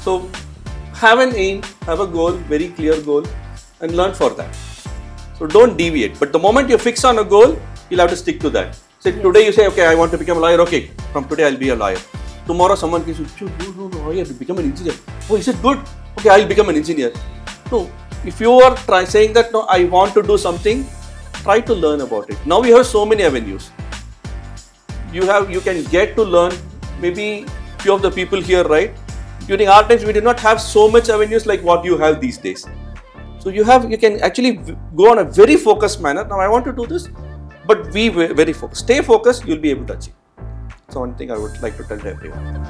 So have an aim, have a goal, very clear goal, and learn for that. So don't deviate. But the moment you fix on a goal, you'll have to stick to that. So today you say, okay, I want to become a lawyer. Okay, from today I'll be a lawyer. Tomorrow someone gives you, no, lawyer, to become an engineer. Oh, is it good? Okay, I'll become an engineer. No, if you are saying that, no, I want to do something, try to learn about it. Now we have so many avenues. You can get to learn. Maybe few of the people here, right? During our times, we did not have so much avenues like what you have these days. So you can actually go on a very focused manner. Now I want to do this, but be very focused. Stay focused, you'll be able to achieve. So one thing I would like to tell to everyone.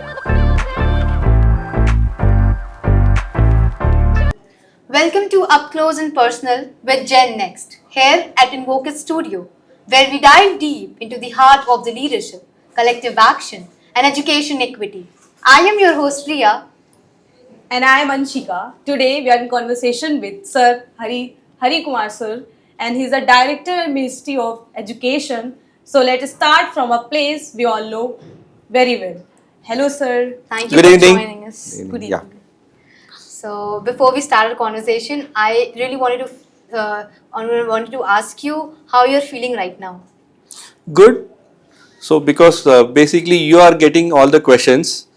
Welcome to Up Close and Personal with Jen Next, here at InvokED Studio, where we dive deep into the heart of the leadership, collective action, and education equity. I am your host Riya. And I am Anshika. Today we are in conversation with Sir Harikumar sir, and he is a Director at Ministry of Education. So let us start from a place we all know very well. Hello sir. Thank you for joining us. Good evening. Yeah. So before we start our conversation, I really wanted to ask you how you're feeling right now. Good. So because basically you are getting all the questions.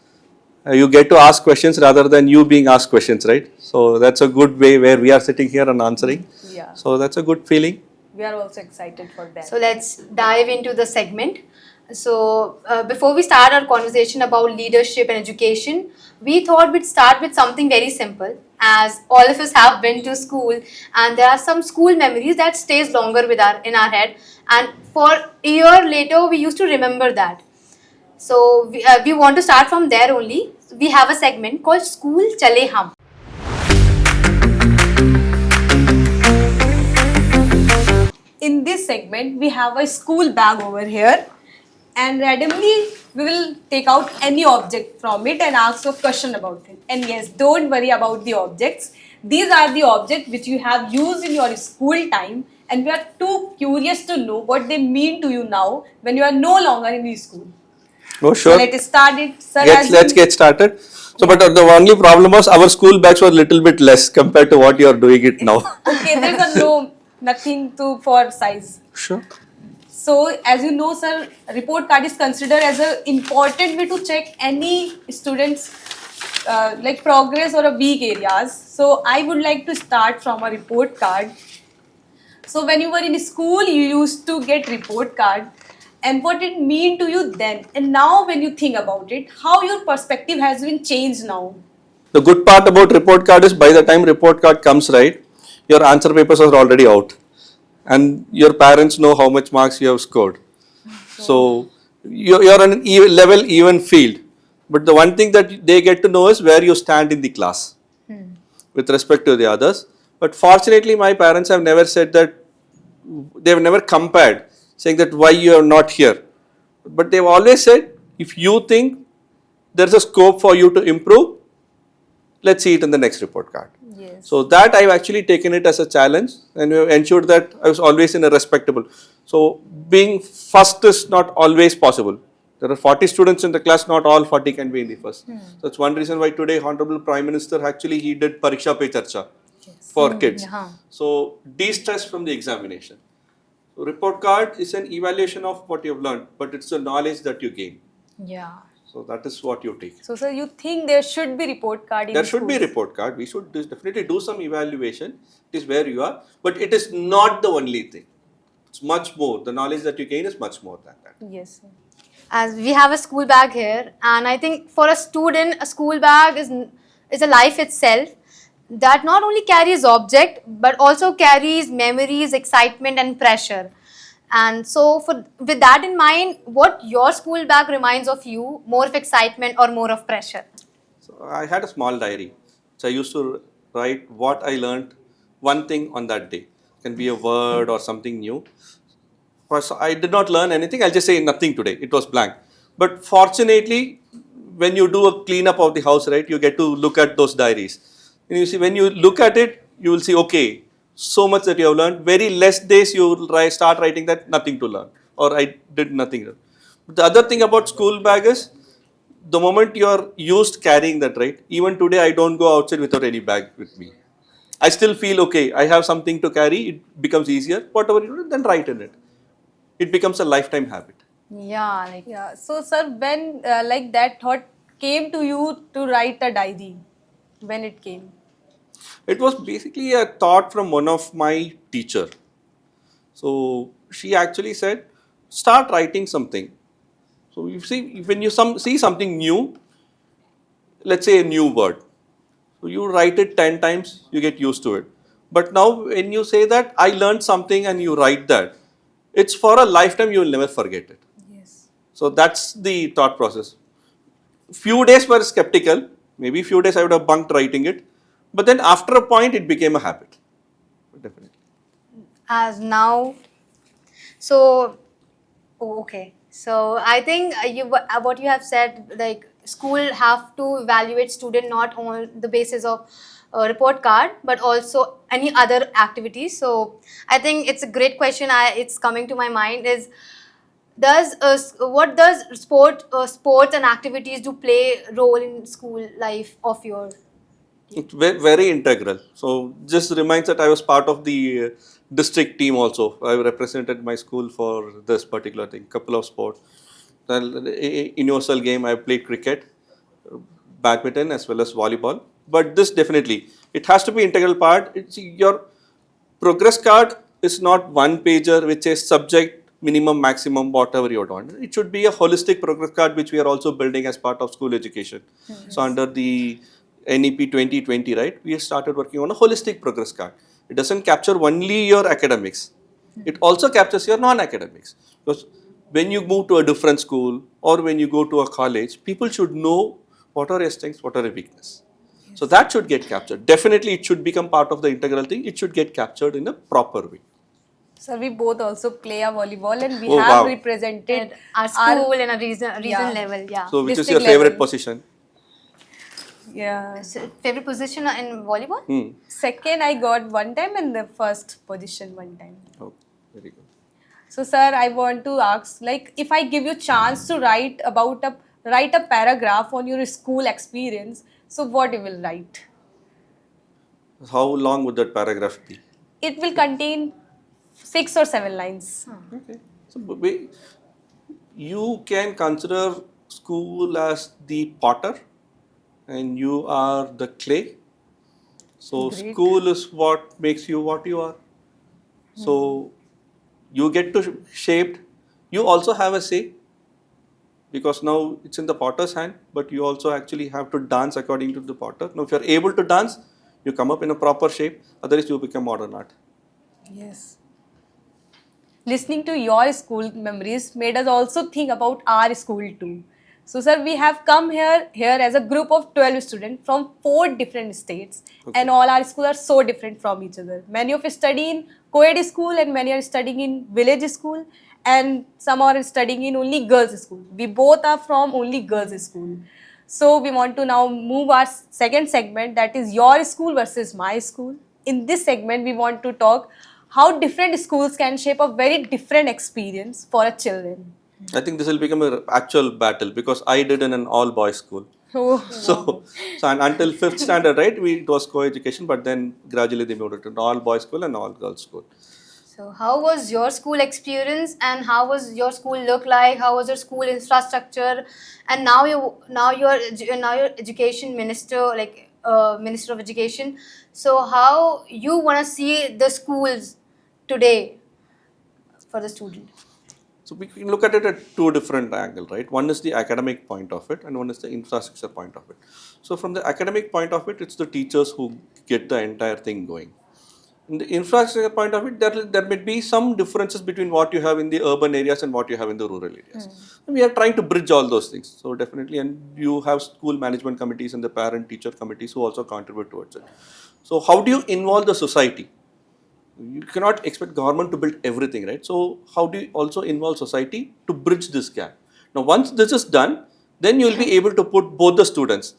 You get to ask questions rather than you being asked questions, right? So that's a good way where we are sitting here and answering. Yeah. So that's a good feeling. We are also excited for that. So let's dive into the segment. So before we start our conversation about leadership and education, we thought we'd start with something very simple, as all of us have been to school and there are some school memories that stays longer in our head, and for a year later we used to remember that. So we want to start from there only. We have a segment called School Chale Hum. In this segment, we have a school bag over here, and randomly we will take out any object from it and ask a question about it. And yes, don't worry about the objects. These are the objects which you have used in your school time, and we are too curious to know what they mean to you now when you are no longer in the school. Oh, sure. So let's start it. Sir, let's get started. So, but the only problem was our school bags were a little bit less compared to what you are doing it now. Okay, there's nothing for size. Sure. So, as you know, sir, report card is considered as an important way to check any student's like progress or a weak areas. So, I would like to start from a report card. So, when you were in school, you used to get report card, and what it mean to you then, and now when you think about it, how your perspective has been changed now. The good part about report card is by the time report card comes, right, your answer papers are already out and your parents know how much marks you have scored. So you're on an even field. But the one thing that they get to know is where you stand in the class with respect to the others. But fortunately, my parents have never said that, they have never compared, saying that why you are not here. But they've always said, if you think there's a scope for you to improve, let's see it in the next report card. Yes. So that I've actually taken it as a challenge, and we have ensured that I was always in a respectable. So being first is not always possible. There are 40 students in the class, not all 40 can be in the first. So that's one reason why today Honorable Prime Minister actually he did Pariksha Pe Charcha for kids. So de-stress from the examination. So report card is an evaluation of what you have learned, but it's the knowledge that you gain. Yeah. So that is what you take. So, sir, you think there should be report card in There should schools? be a report card. We should definitely do some evaluation. It is where you are, but it is not the only thing. It's much more. The knowledge that you gain is much more than that. Yes, sir. As we have a school bag here, and I think for a student, a school bag is a life itself that not only carries object but also carries memories, excitement, and pressure. And so, with that in mind, what your school bag reminds of you, more of excitement or more of pressure? So I had a small diary. So I used to write what I learned, one thing on that day. It can be a word or something new. First, I did not learn anything. I'll just say nothing today. It was blank. But fortunately, when you do a cleanup of the house, right, you get to look at those diaries. And you see, when you look at it, you will see, okay, so much that you have learned. Very less days you will start writing that nothing to learn or I did nothing. But the other thing about school bag is the moment you're used carrying that, right? Even today, I don't go outside without any bag with me. I still feel okay. I have something to carry. It becomes easier. Whatever you do, then write in it. It becomes a lifetime habit. Yeah, like Yeah. So, sir, when like that thought came to you to write a diary, when it came? It was basically a thought from one of my teacher. So she actually said, start writing something. So you see, when you see something new, let's say a new word. So you write it 10 times, you get used to it. But now when you say that I learned something and you write that, it's for a lifetime, you will never forget it. Yes. So that's the thought process. Few days were skeptical, maybe few days I would have bunked writing it. But then after a point, it became a habit. Definitely. as now. So, oh, okay. So I think what you have said, like school have to evaluate student not on the basis of report card, but also any other activities. So I think it's a great question. It's coming to my mind is, what does sports and activities do play role in school life of your? It's very integral. So just reminds that I was part of the district team also. I represented my school for this particular thing, couple of sports. Then universal game, I played cricket, badminton as well as volleyball. But this definitely, it has to be integral part. It's your progress card is not one pager which says subject, minimum, maximum, whatever you want. It should be a holistic progress card which we are also building as part of school education. So under the NEP 2020, right, we have started working on a holistic progress card. It doesn't capture only your academics. It also captures your non-academics. Because when you move to a different school or when you go to a college, people should know what are your strengths, what are your weaknesses. So that should get captured. Definitely, it should become part of the integral thing. It should get captured in a proper way. Sir, we both also play a volleyball and we Oh, have wow. represented Our school and a region Yeah. level, yeah. So, which is District your favorite level. position? Yeah. So, favorite position in volleyball? Second, I got one time and the first position one time. Oh, very good. So, sir, I want to ask, like, if I give you chance to write a paragraph on your school experience, so what you will write? How long would that paragraph be? It will contain 6 or 7 lines. Okay. So, you can consider school as the potter and you are the clay. So, Great. school is what makes you what you are. So, you get to shape. You also have a say because now it's in the potter's hand, but you also actually have to dance according to the potter. Now, if you're able to dance, you come up in a proper shape, otherwise, you become modern art. Yes. Listening to your school memories made us also think about our school too. So, sir, we have come here as a group of 12 students from 4 different states, and all our schools are so different from each other. Many of us study in co-ed school, and many are studying in village school, and some are studying in only girls school. We both are from only girls school. So, we want to now move our second segment, that is your school versus my school. In this segment, we want to talk how different schools can shape a very different experience for a children. I think this will become an actual battle because I did in an all boys school. Oh, So and until 5th standard, right, it was co-education, but then gradually they moved it to an all boys school and all girls school. So, how was your school experience, and how was your school look like? How was your school infrastructure? And now you're education minister, like minister of education. So, how you want to see the schools today for the student? So we can look at it at two different angles, right? One is the academic point of it and one is the infrastructure point of it. So from the academic point of it, it's the teachers who get the entire thing going. In the infrastructure point of it, there may be some differences between what you have in the urban areas and what you have in the rural areas. And we are trying to bridge all those things. So definitely, and you have school management committees and the parent teacher committees who also contribute towards it. So how do you involve the society? You cannot expect government to build everything, right? So how do you also involve society to bridge this gap? Now, once this is done, then you will be able to put both the students,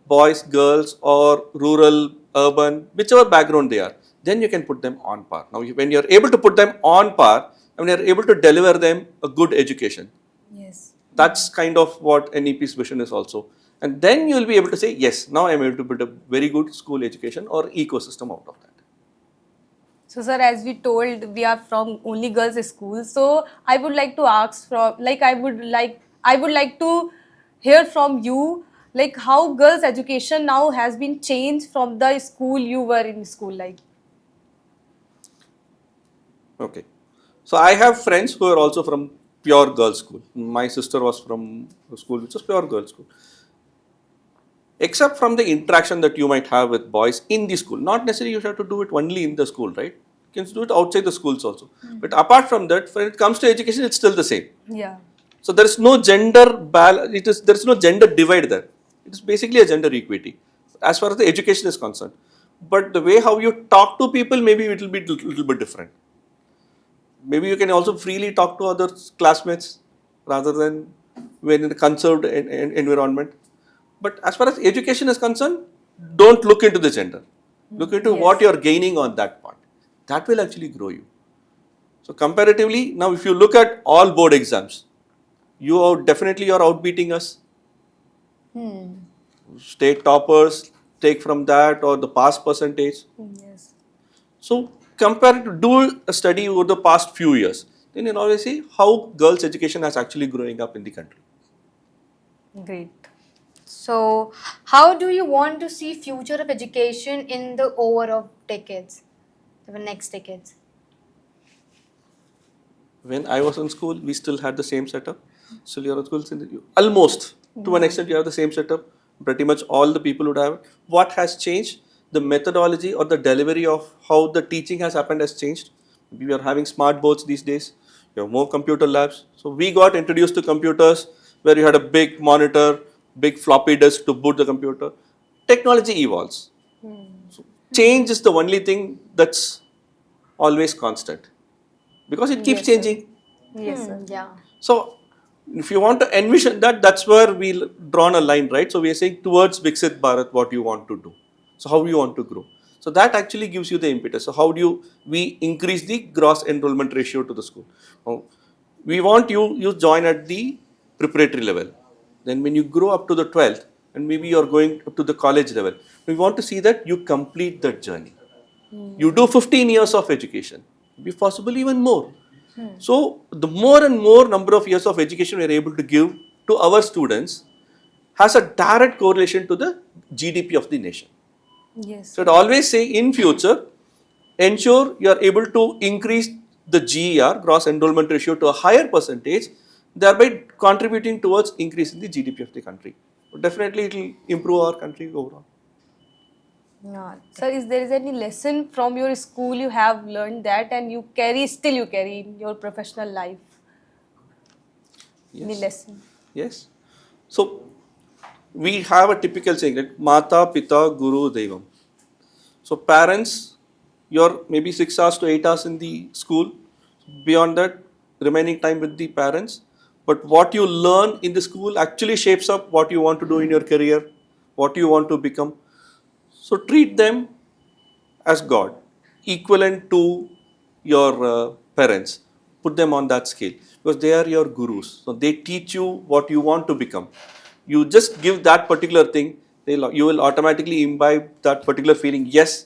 boys, girls, or rural, urban, whichever background they are, then you can put them on par. Now, when you're able to put them on par, and you're able to deliver them a good education, yes. That's kind of what NEP's vision is also. And then you will be able to say, yes, now I am able to build a very good school education or ecosystem out of that. So, sir, as we told, we are from only girls' school. So, I would like to ask from, like, I would like to hear from you, like, how girls' education now has been changed from the school you were in school, like. Okay. So I have friends who are also from pure girls' school. My sister was from a school which was pure girls' school. Except from the interaction that you might have with boys in the school. Not necessarily you have to do it only in the school, right? You can do it outside the schools also. But apart from that, when it comes to education, it's still the same. Yeah. So there is no gender there is no gender divide there. It is basically a gender equity as far as the education is concerned. But the way how you talk to people, maybe it will be a little bit different. Maybe you can also freely talk to other classmates rather than when in a conserved environment. But as far as education is concerned, don't look into the gender. Look into what you are gaining on that part. That will actually grow you. So comparatively, now if you look at all board exams, you are definitely are outbeating us. State toppers, take from that or the pass percentage. Yes. So compare to do a study over the past few years. Then you'll always see how girls' education is actually growing up in the country. Great. So, how do you want to see future of education in the over of decades, the next decades? When I was in school, we still had the same setup. Still, your schools almost to an extent you have the same setup. Pretty much all the people would have it. What has changed? The methodology or the delivery of how the teaching has happened has changed. We are having smart boards these days. You have more computer labs. So we got introduced to computers where you had a big monitor, big floppy disk to boot the computer. Technology evolves. So change is the only thing that's always constant because it keeps changing. Yes, sir. Yeah. So if you want to envision that, that's where we'll drawn a line, right? So we are saying towards Viksit Bharat, what you want to do. So how you want to grow. So that actually gives you the impetus. So how do we increase the gross enrollment ratio to the school? Now, we want you join at the preparatory level. Then when you grow up to the 12th and maybe you're going up to the college level, we want to see that you complete that journey. You do 15 years of education, if possible even more. So the more and more number of years of education we are able to give to our students has a direct correlation to the GDP of the nation. Yes. So I'd always say in future, ensure you are able to increase the GER, gross enrollment ratio, to a higher percentage, thereby contributing towards increasing the GDP of the country. So definitely it will improve our country overall. Yeah. Sir, is there any lesson from your school you have learned that and you carry in your professional life? Any Yes. lesson? Yes. So we have a typical saying like Mata, Pita, Guru, Devam. So parents, you're maybe 6 hours to 8 hours in the school. Beyond that, remaining time with the parents. But what you learn in the school actually shapes up what you want to do in your career, what you want to become. So treat them as God, equivalent to your parents. Put them on that scale because they are your gurus. So they teach you what you want to become. You just give that particular thing, you will automatically imbibe that particular feeling. Yes,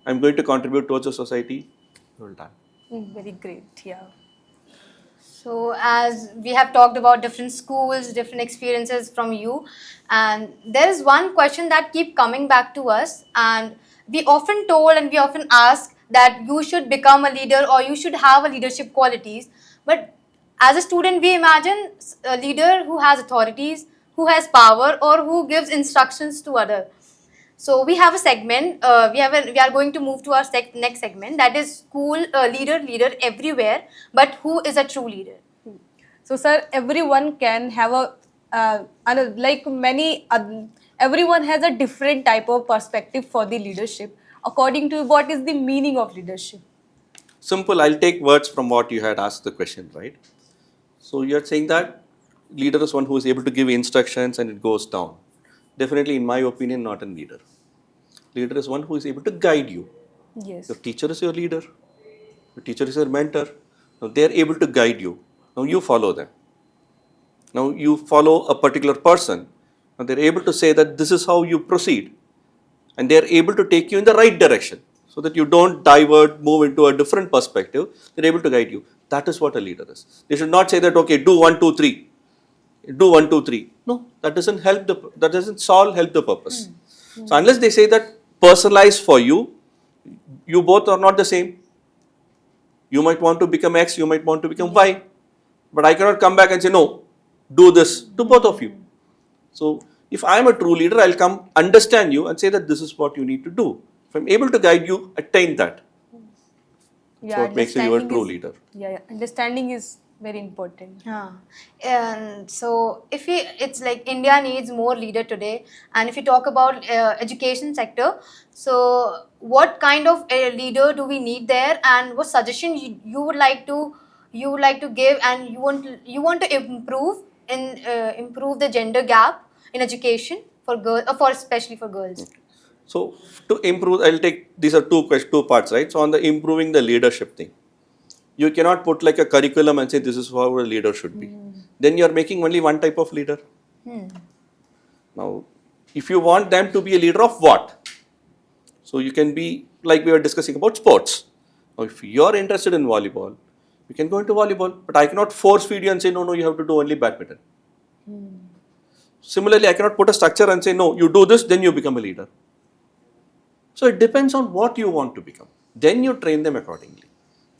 I'm going to contribute towards the society. You will done. Very great, yeah. So, as we have talked about different schools, different experiences from you, and there is one question that keep coming back to us, and we often told and we often ask that you should become a leader or you should have a leadership qualities. But as a student, we imagine a leader who has authorities, who has power, or who gives instructions to other. So we have a segment. We are going to move to our next segment. That is school leader everywhere. But who is a true leader? So, sir, everyone can have everyone has a different type of perspective for the leadership according to what is the meaning of leadership. Simple, I'll take words from what you had asked the question, right? So you're saying that leader is one who is able to give instructions and it goes down. Definitely, in my opinion, not a leader. Leader is one who is able to guide you. Yes. Your teacher is your leader. Your teacher is your mentor. Now they are able to guide you. Now you follow them. Now you follow a particular person and they're able to say that this is how you proceed, and they're able to take you in the right direction so that you don't divert, move into a different perspective. They're able to guide you. That is what a leader is. They should not say that, okay, do 1, 2, 3. Do 1, 2, 3. No, that doesn't help that doesn't help the purpose. So unless they say that personalized for you, you both are not the same. You might want to become X, you might want to become Y. But I cannot come back and say, no, do this to both of you. So if I am a true leader, I'll come understand you and say that this is what you need to do. If I'm able to guide you, attain that. Yeah, So it makes you a understanding true is- leader. Yeah, understanding is very important. Yeah. And so if it's like India needs more leader today, and if you talk about education sector, so what kind of a leader do we need there, and what suggestion you would like to give, and you want to improve the gender gap in education for girls, for especially for girls. So to improve, I'll take, these are two parts, right? So on the improving the leadership thing, you cannot put like a curriculum and say this is how a leader should be. Then you're making only one type of leader. Now, if you want them to be a leader of what? So you can be, like we were discussing about sports. Now, if you're interested in volleyball, you can go into volleyball, but I cannot force feed you and say, no, you have to do only badminton. Similarly, I cannot put a structure and say, no, you do this, then you become a leader. So it depends on what you want to become. Then you train them accordingly.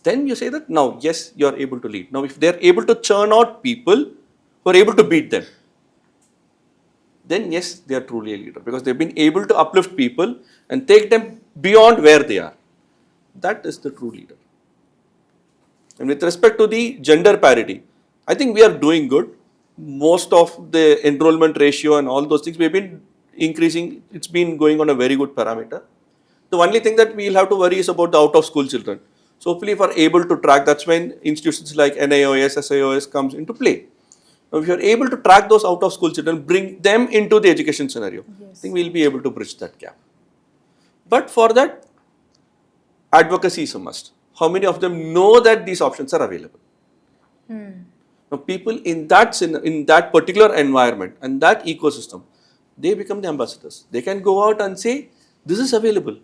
Then you say that now, yes, you are able to lead. Now, if they are able to churn out people who are able to beat them, then yes, they are truly a leader, because they've been able to uplift people and take them beyond where they are. That is the true leader. And with respect to the gender parity, I think we are doing good. Most of the enrollment ratio and all those things, we've been increasing. It's been going on a very good parameter. The only thing that we'll have to worry is about the out of school children. So hopefully if we are able to track, that's when institutions like NIOS, SIOS comes into play. Now if you are able to track those out of school children, bring them into the education scenario, I think we'll be able to bridge that gap. But for that, advocacy is a must. How many of them know that these options are available? Now people in that particular environment and that ecosystem, they become the ambassadors. They can go out and say, this is available.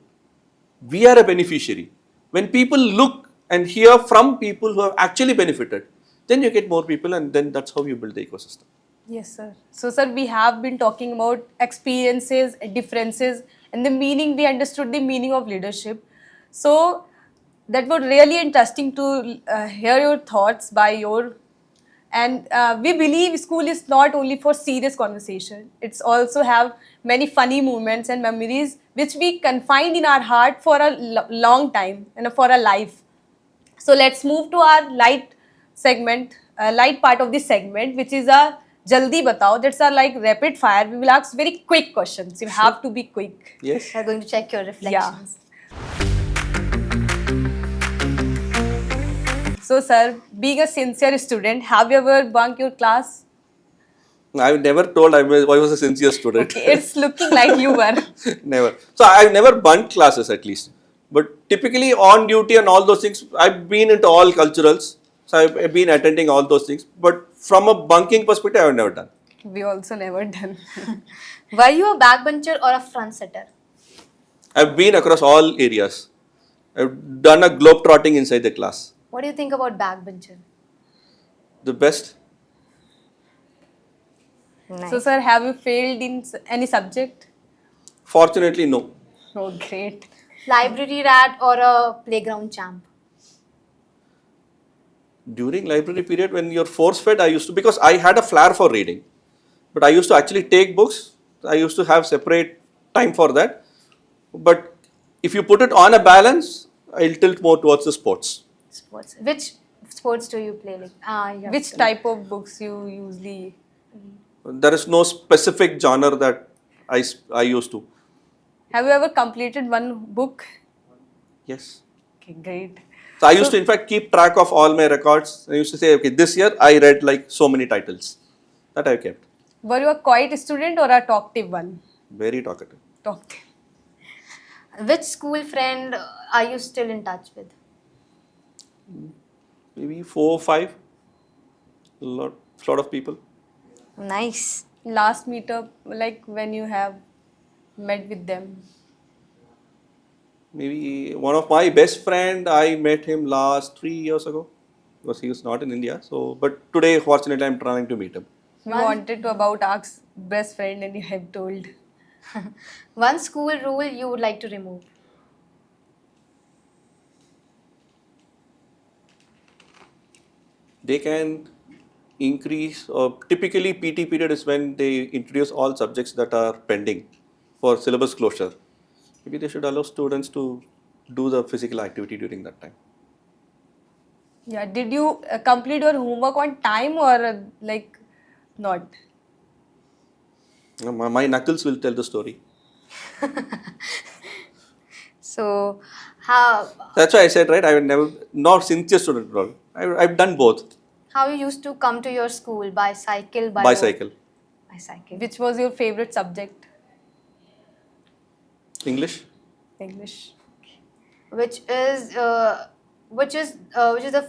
We are a beneficiary. When people look and hear from people who have actually benefited, then you get more people, and then that's how you build the ecosystem. Yes, sir. So, sir, we have been talking about experiences, differences, and the meaning. We understood the meaning of leadership. So, that was really interesting to hear your thoughts by your. And we believe school is not only for serious conversation. It's also have many funny moments and memories which we confined in our heart for a long time and for a life. So let's move to our light segment, light part of this segment, which is a Jaldi Batao. That's a like rapid fire. We will ask very quick questions. You have to be quick. Yes. We're going to check your reflections. So, sir, being a sincere student, have you ever bunked your class? I've never told I was a sincere student. Okay, it's looking like you were. Never. So I've never bunked classes, at least. But typically on duty and all those things, I've been into all culturals. So I've been attending all those things. But from a bunking perspective, I've never done. We also never done. Were you a backbencher or a front setter? I've been across all areas. I've done a globe trotting inside the class. What do you think about backbencher? The best. Nice. So, sir, have you failed in any subject? Fortunately, no. Oh, great. Library rat or a playground champ? During library period, when you're force fed, I used to, because I had a flair for reading, but I used to actually take books. I used to have separate time for that. But if you put it on a balance, I'll tilt more towards the sports. Sports. Which sports do you play? Like, Which type of books you usually? There is no specific genre that I used to. Have you ever completed one book? Yes. Okay, great. So I used to in fact keep track of all my records. I used to say, okay, this year I read like so many titles. That I kept. Were you a quiet student or a talkative one? Very talkative. Talkative. Which school friend are you still in touch with? Maybe 4 or 5. Lot of people. Nice. Last meetup, like when you have met with them. Maybe one of my best friend, I met him last 3 years ago because he was not in India. So, but today, fortunately, I'm trying to meet him. We wanted to about ask best friend and you have told. One school rule you would like to remove. They can increase, typically PT period is when they introduce all subjects that are pending for syllabus closure. Maybe they should allow students to do the physical activity during that time. Yeah, did you complete your homework on time or like not? My knuckles will tell the story. So, That's why I said, right, I would never, not sincere student at all. I've done both. how you used to come to your school? By cycle, by Bicycle. road? Bicycle. Which was your favorite subject? English. English. Which is the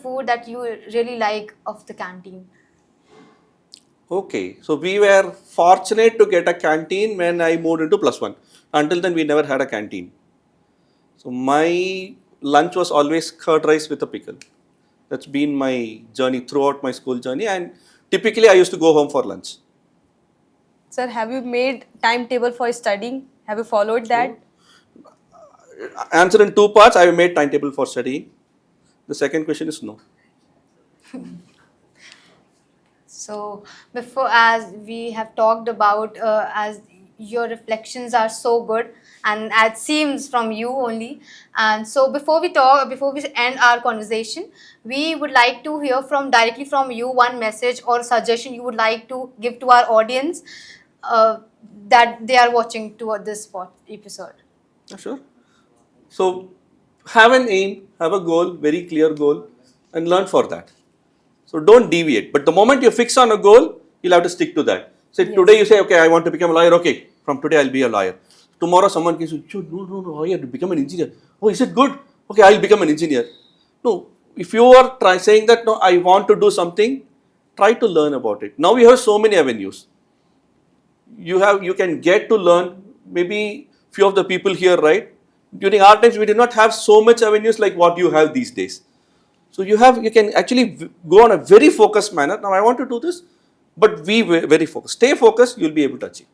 food that you really like of the canteen? Okay, so we were fortunate to get a canteen when I moved into +1. Until then, we never had a canteen. So my lunch was always curd rice with a pickle. That's been my journey throughout my school journey, and typically I used to go home for lunch. Sir, have you made timetable for studying? Have you followed that? Answer in two parts. I made timetable for studying. The second question is no. So before, as we have talked about, as your reflections are so good, and it seems from you only. And so before we end our conversation, we would like to hear directly from you one message or suggestion you would like to give to our audience that they are watching toward this episode. Sure. So have an aim, have a goal, very clear goal, and learn for that. So don't deviate. But the moment you fix on a goal, you'll have to stick to that. So today you say, okay, I want to become a lawyer. Okay, from today I'll be a lawyer. Tomorrow someone can say, no, I have to become an engineer. Oh, is it good? Okay, I'll become an engineer. No, if you are saying that, no, I want to do something, try to learn about it. Now we have so many avenues. You can get to learn. Maybe few of the people here, right? During our times, we did not have so much avenues like what you have these days. So you can actually go on a very focused manner. Now I want to do this, but be very focused. Stay focused, you'll be able to achieve.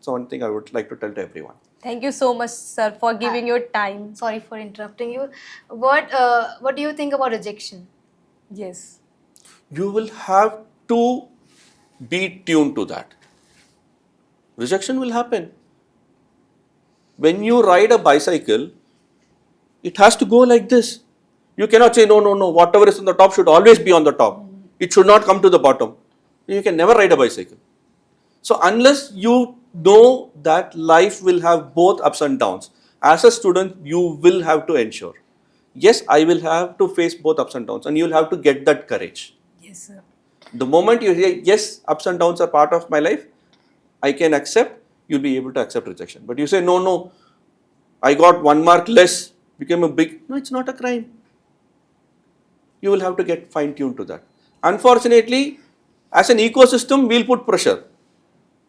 So one thing I would like to tell to everyone. Thank you so much, sir, for giving your time. Sorry for interrupting you. What do you think about rejection? Yes. You will have to be tuned to that. Rejection will happen. When you ride a bicycle, it has to go like this. You cannot say, no, whatever is on the top should always be on the top. It should not come to the bottom. You can never ride a bicycle. So unless you know that life will have both ups and downs, as a student, you will have to ensure, yes, I will have to face both ups and downs, and you will have to get that courage. Yes, sir. The moment you say, yes, ups and downs are part of my life, I can accept, you'll be able to accept rejection. But you say, no, I got 1 mark less, became a big, no, it's not a crime. You will have to get fine-tuned to that. Unfortunately, as an ecosystem, we'll put pressure.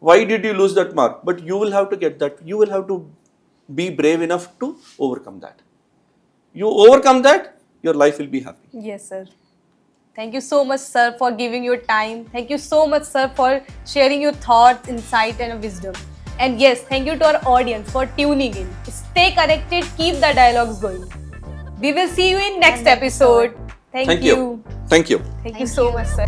Why did you lose that mark? But you will have to get that. You will have to be brave enough to overcome that. You overcome that, your life will be happy. Yes, sir. Thank you so much, sir, for giving your time. Thank you so much, sir, for sharing your thoughts, insight, and wisdom. And yes, thank you to our audience for tuning in. Stay connected, keep the dialogues going. We will see you in next episode. Thank you. Thank you. Thank you so much, sir.